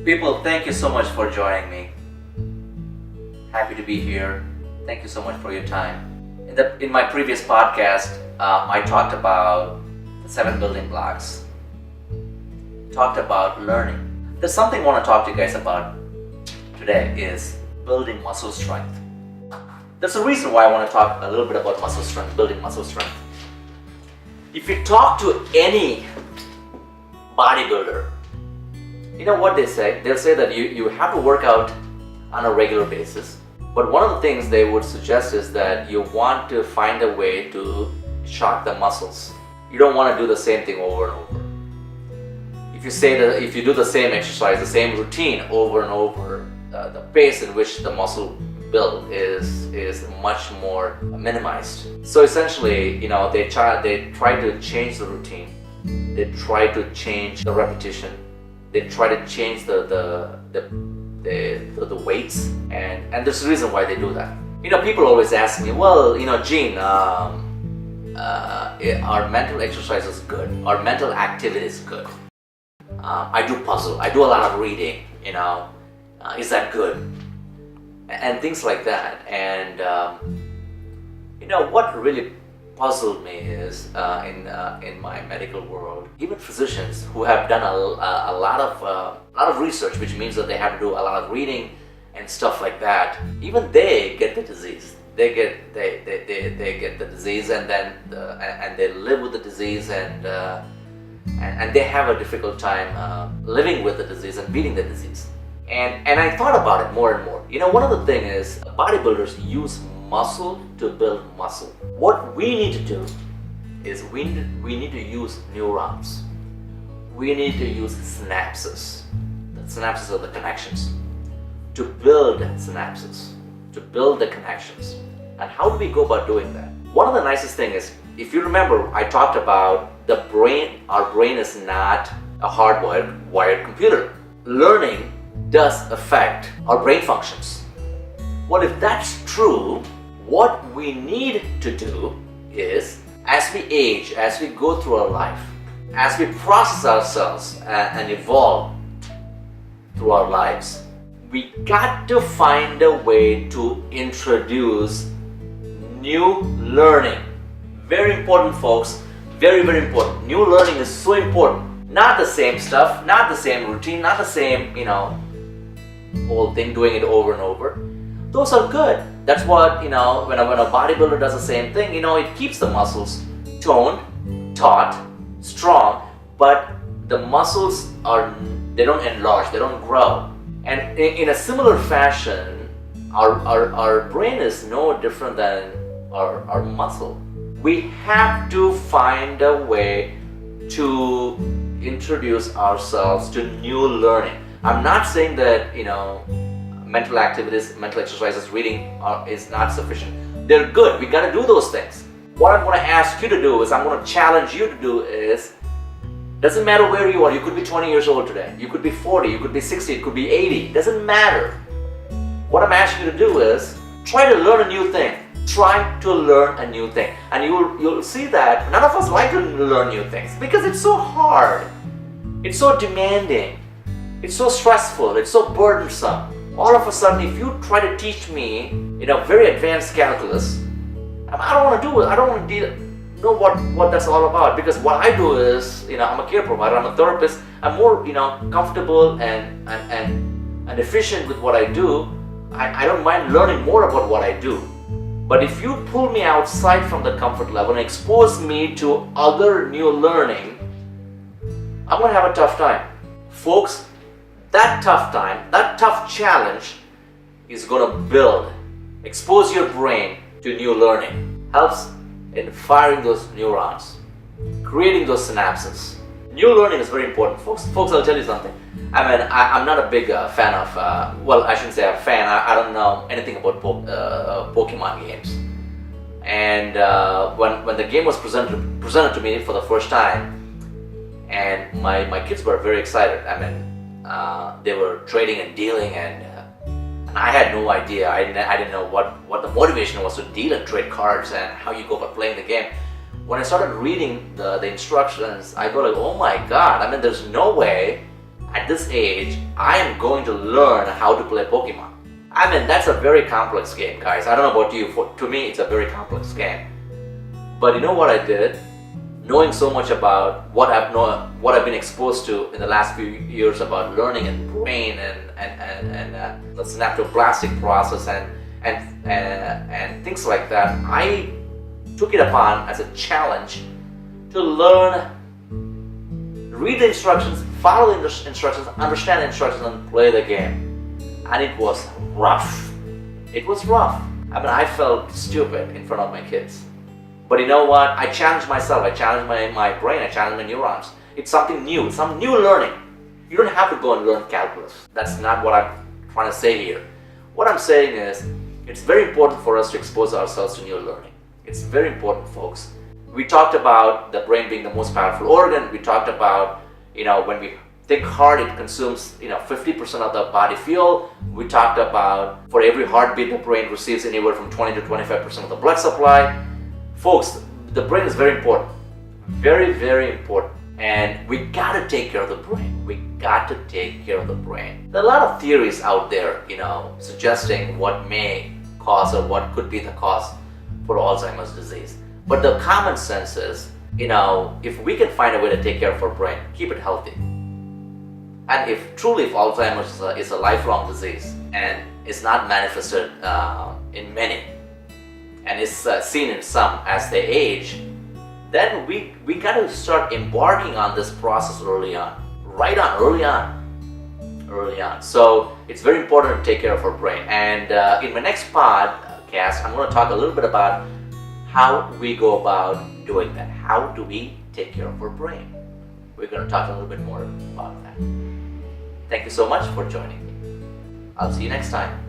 People, thank you so much for joining me. Happy to be here. Thank you so much for your time. In my previous podcast, I talked about the 7 building blocks. Talked about learning. There's something I want to talk to you guys about today is building muscle strength. There's a reason why I want to talk a little bit about muscle strength, building muscle strength. If you talk to any bodybuilder, you know what they say? They'll say that you have to work out on a regular basis. But one of the things they would suggest is that you want to find a way to shock the muscles. You don't want to do the same thing over and over. If you do the same exercise, the same routine over and over, the pace in which the muscle build is much more minimized. So essentially, they try to change the routine. They try to change the repetition. They try to change the weights, and there's a reason why they do that. People always ask me, well, Gene, are mental exercises good? Are mental activities good? I do puzzle. I do a lot of reading. Is that good? And things like that. And what really puzzled me is in my medical world, even physicians who have done a lot of research, which means that they have to do a lot of reading and stuff like that. Even they get the disease. They get the disease, and then and they live with the disease, and they have a difficult time living with the disease and beating the disease. And I thought about it more and more. One of the things is bodybuilders use muscle to build muscle. What we need to do is we need to use neurons. We need to use synapses. The synapses are the connections. To build synapses, to build the connections. And how do we go about doing that? One of the nicest things is, if you remember, I talked about the brain. Our brain is not a hardwired computer. Learning does affect our brain functions. Well, if that's true, what we need to do is, as we age, as we go through our life, as we process ourselves and evolve through our lives, we got to find a way to introduce new learning. Very important, folks. Very, very important. New learning is so important. Not the same stuff, not the same routine, not the same, whole thing, doing it over and over. Those are good. That's what, when a bodybuilder does the same thing, it keeps the muscles toned, taut, strong, but the muscles they don't enlarge, they don't grow. And in a similar fashion, our brain is no different than our muscle. We have to find a way to introduce ourselves to new learning. I'm not saying that, mental activities, mental exercises, reading is not sufficient. They're good. We got to do those things. What I'm going to ask you to do is, I'm going to challenge you to do is, doesn't matter where you are. You could be 20 years old today. You could be 40. You could be 60. It could be 80. Doesn't matter. What I'm asking you to do is, try to learn a new thing. Try to learn a new thing. And you'll see that none of us like to learn new things because it's so hard. It's so demanding. It's so stressful. It's so burdensome. All of a sudden, if you try to teach me, very advanced calculus, I don't want to do it. I don't want to know what that's all about, because what I do is, I'm a care provider. I'm a therapist. I'm more, comfortable and efficient with what I do. I don't mind learning more about what I do. But if you pull me outside from the comfort level and expose me to other new learning, I'm going to have a tough time. Folks, that tough time, that tough challenge is going to expose your brain to new learning. Helps in firing those neurons, creating those synapses. New learning is very important. Folks, I'll tell you something. I'm not a big fan of, I shouldn't say I'm a fan. I don't know anything about Pokemon games. And when the game was presented to me for the first time, and my kids were very excited. They were trading and dealing, and I had no idea. I didn't know what the motivation was to deal and trade cards and how you go about playing the game. When I started reading the instructions, I go like, oh my god, there's no way at this age, I am going to learn how to play Pokemon. I mean, that's a very complex game, guys. I don't know about you. To me, it's a very complex game. But you know what I did? Knowing so much about what I've been exposed to in the last few years about learning and brain and the synaptoplastic process and things like that, I took it upon as a challenge to learn, read the instructions, follow the instructions, understand the instructions, and play the game. And it was rough. It was rough. I mean, I felt stupid in front of my kids. But you know what? I challenged myself. I challenged my brain. I challenged my neurons. It's something new. Some new learning. You don't have to go and learn calculus. That's not what I'm trying to say here. What I'm saying is, it's very important for us to expose ourselves to new learning. It's very important, folks. We talked about the brain being the most powerful organ. We talked about, when we think hard, it consumes 50% of the body fuel. We talked about for every heartbeat, the brain receives anywhere from 20 to 25% of the blood supply. Folks, the brain is very important. Very, very important. And we gotta take care of the brain. We got to take care of the brain. There are a lot of theories out there, suggesting what may cause or what could be the cause for Alzheimer's disease. But the common sense is, if we can find a way to take care of our brain, keep it healthy. And if Alzheimer's is a lifelong disease and is not manifested in many, and is seen in some as they age, then we got to start embarking on this process early on. Early on. So it's very important to take care of our brain. And in my next podcast, I'm going to talk a little bit about how we go about doing that. How do we take care of our brain? We're going to talk a little bit more about that. Thank you so much for joining me. I'll see you next time.